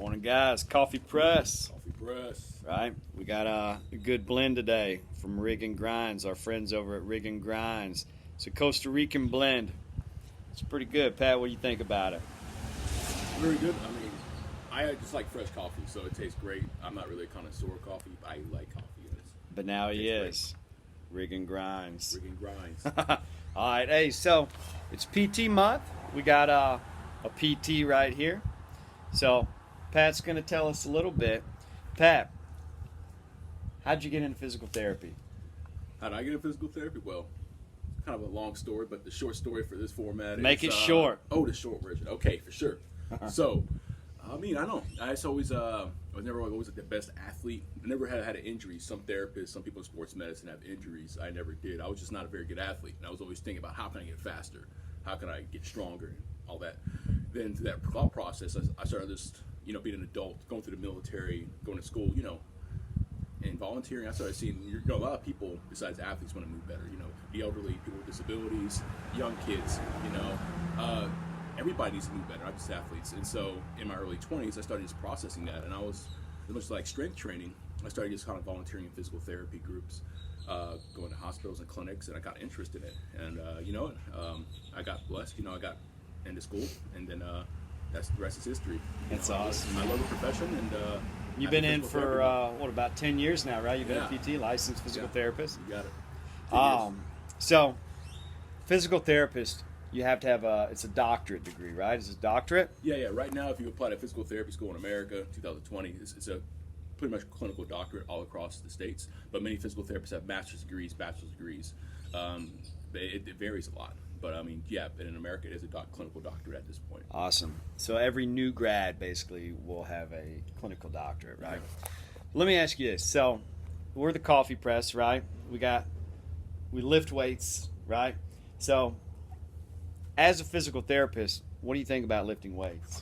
Morning, guys. Coffee Press. Coffee Press. Right? We got a good blend today from Rig and Grinds, our friends over at Rig and Grinds. It's a Costa Rican blend. It's pretty good. Pat, what do you think about it? Very good. I mean, I just like fresh coffee, so it tastes great. I'm not really a connoisseur of coffee, but I like coffee. But now he is. Rig and Grinds. Rig and Grinds. All right. Hey, so it's PT month. We got a PT right here. So Pat's going to tell us a little bit. Pat, how'd you get into physical therapy? How did I get into physical therapy? Well, it's kind of a long story, but the short story for this format is... Make it short. Oh, the short version. Okay, for sure. So, I mean, I don't. I just always, I was never always like the best athlete. I never had an injury. Some therapists, some people in sports medicine have injuries. I never did. I was just not a very good athlete. And I was always thinking about how can I get faster? How can I get stronger? And all that. Then through that thought process, I started just, being an adult, going through the military, going to school, and volunteering. I started seeing, a lot of people besides athletes want to move better. The elderly, people with disabilities, young kids, everybody needs to move better, not just athletes. And so in my early 20s, I started just processing that. And I was, much like strength training, I started just kind of volunteering in physical therapy groups, going to hospitals and clinics, and I got interested in it. And, I got blessed. I got into school, and then the rest is history. That's awesome. I love the profession. And you've been in for, about 10 years now, right? You've been a PT, licensed physical therapist. You got it. So, physical therapist, you have to have it's a doctorate degree, right? It's a doctorate? Yeah. Right now, if you apply to physical therapy school in America, 2020, it's a pretty much clinical doctorate all across the states. But many physical therapists have master's degrees, bachelor's degrees. It varies a lot. But but in America, it is a clinical doctorate at this point. Awesome. So every new grad basically will have a clinical doctorate, right? Let me ask you this. So we're the Coffee Press, right? We lift weights, right? So as a physical therapist, what do you think about lifting weights?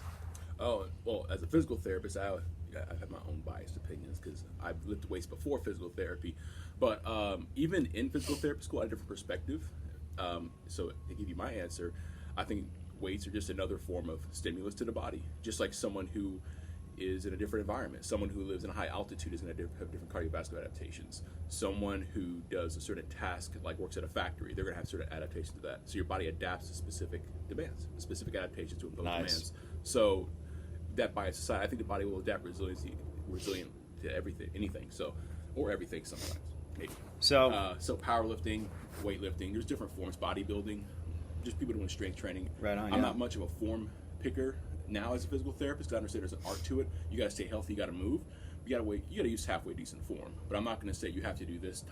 Oh, well, as a physical therapist, I have my own biased opinions because I've lifted weights before physical therapy. But even in physical therapy school, I had a different perspective. So to give you my answer, I think weights are just another form of stimulus to the body, just like someone who is in a different environment. Someone who lives in a high altitude is going to have different cardiovascular adaptations. Someone who does a certain task, like works at a factory, they're going to have certain adaptations to that. So your body adapts to specific demands, specific adaptations to those demands. So that by society, I think the body will adapt resilient to anything, or everything sometimes. Maybe. So powerlifting, weightlifting, there's different forms, bodybuilding, just people doing strength training. Right on. I'm not much of a form picker now as a physical therapist because I understand there's an art to it. You got to stay healthy, you got to move, you got to use halfway decent form. But I'm not going to say you have to do this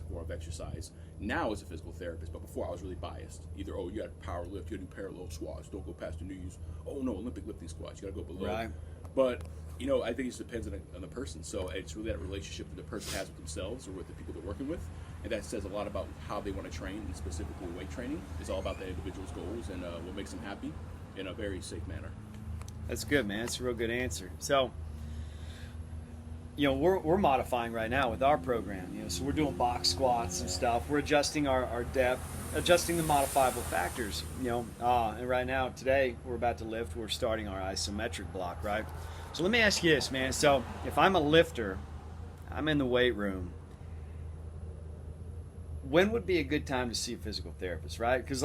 form of exercise now as a physical therapist. But before I was really biased. Either you got to power lift, you got to do parallel squats, don't go past the knees. Oh no, Olympic lifting squats, you got to go below. Right. But I think it just depends on the person. So it's really that relationship that the person has with themselves or with the people they're working with. And that says a lot about how they want to train, and specifically weight training. It's all about the individual's goals and what makes them happy in a very safe manner. That's good, man. That's a real good answer. So, we're modifying right now with our program. So we're doing box squats and stuff. We're adjusting our depth, adjusting the modifiable factors. And right now, today, we're about to lift. We're starting our isometric block, right? So let me ask you this, man. So if I'm a lifter, I'm in the weight room, when would be a good time to see a physical therapist, right? Because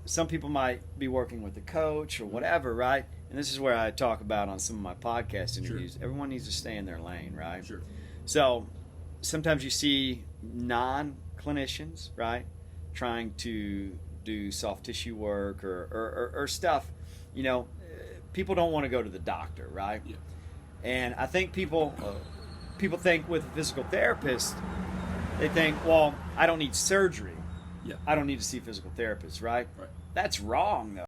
some people might be working with a coach or whatever, right? And this is where I talk about on some of my podcast interviews. Sure. Everyone needs to stay in their lane, right? Sure. So sometimes you see non-clinicians, right, trying to do soft tissue work or stuff. People don't want to go to the doctor, right? Yeah. And I think people think with a physical therapist, they think, well, I don't need surgery. Yeah. I don't need to see a physical therapist, right? Right. That's wrong, though.